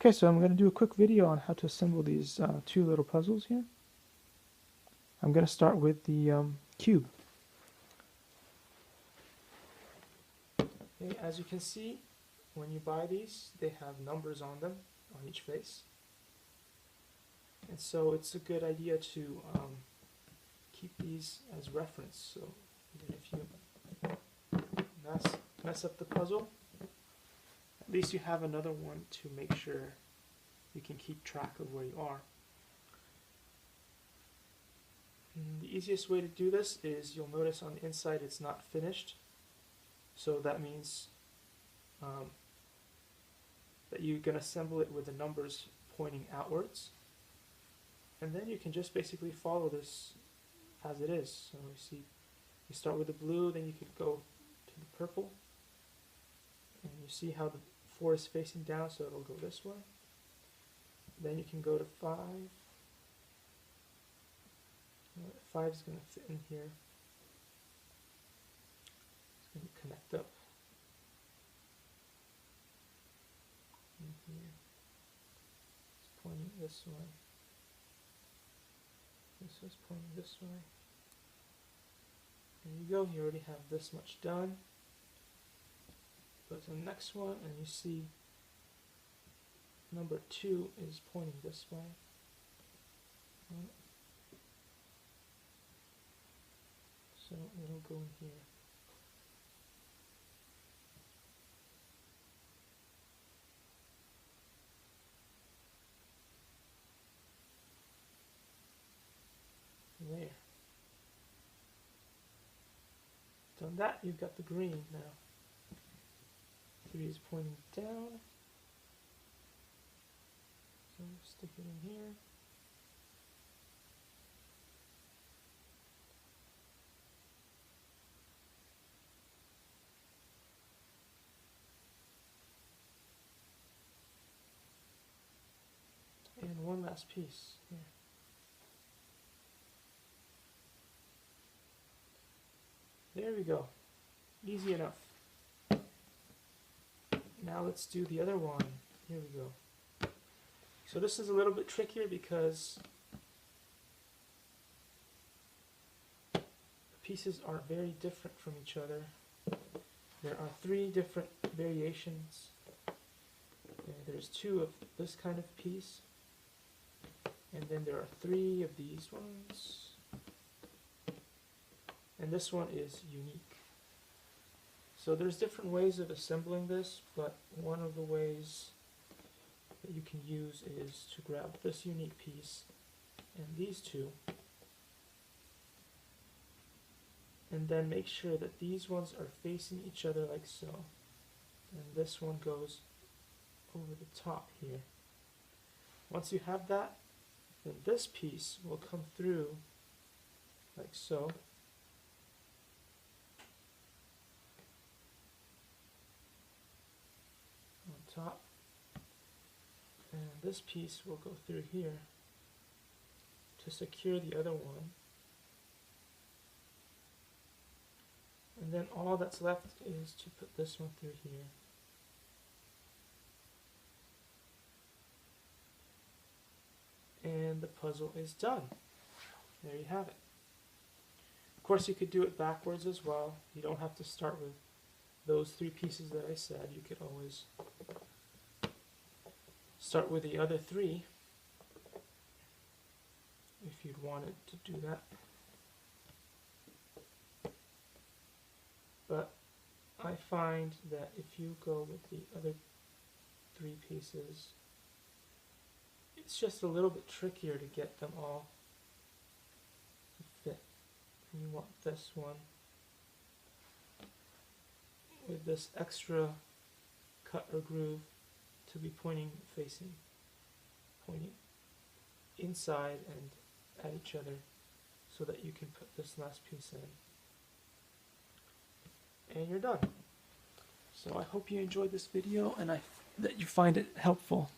Okay, so I'm going to do a quick video on how to assemble these two little puzzles here. I'm going to start with the cube. Okay, as you can see, when you buy these, they have numbers on them, on each face. And so it's a good idea to keep these as reference. So even if you mess up the puzzle, at least you have another one to make sure you can keep track of where you are. And the easiest way to do this is you'll notice on the inside it's not finished. So that means that you can assemble it with the numbers pointing outwards. And then you can just basically follow this as it is. So you see, you start with the blue, then you could go to the purple. And you see how the 4 is facing down, so it'll go this way. Then you can go to 5. 5 is going to fit in here. It's going to connect up in here. It's pointing this way. This is pointing this way. There you go. You already have this much done. Go to the next one, and you see number 2 is pointing this way. So it'll go in here. There. Done that, you've got the green now. 3 is pointing down. So stick it in here. And one last piece here. There we go. Easy enough. Now let's do the other one. Here we go. So this is a little bit trickier because the pieces are very different from each other. There are 3 different variations. There's 2 of this kind of piece. And then there are 3 of these ones. And this one is unique. So there's different ways of assembling this, but one of the ways that you can use is to grab this unique piece and these 2, and then make sure that these ones are facing each other like so, and this one goes over the top here. Once you have that, then this piece will come through like so. On top, and this piece will go through here to secure the other one, and then all that's left is to put this one through here. And the puzzle is done. There you have it. Of course, you could do it backwards as well. You don't have to start with those 3 pieces that I said. You could always start with the other 3 if you'd wanted to do that. But I find that if you go with the other 3 pieces, it's just a little bit trickier to get them all to fit. And you want this one with this extra cut or groove to be pointing inside and at each other, so that you can put this last piece in. And you're done. So I hope you enjoyed this video and that you find it helpful.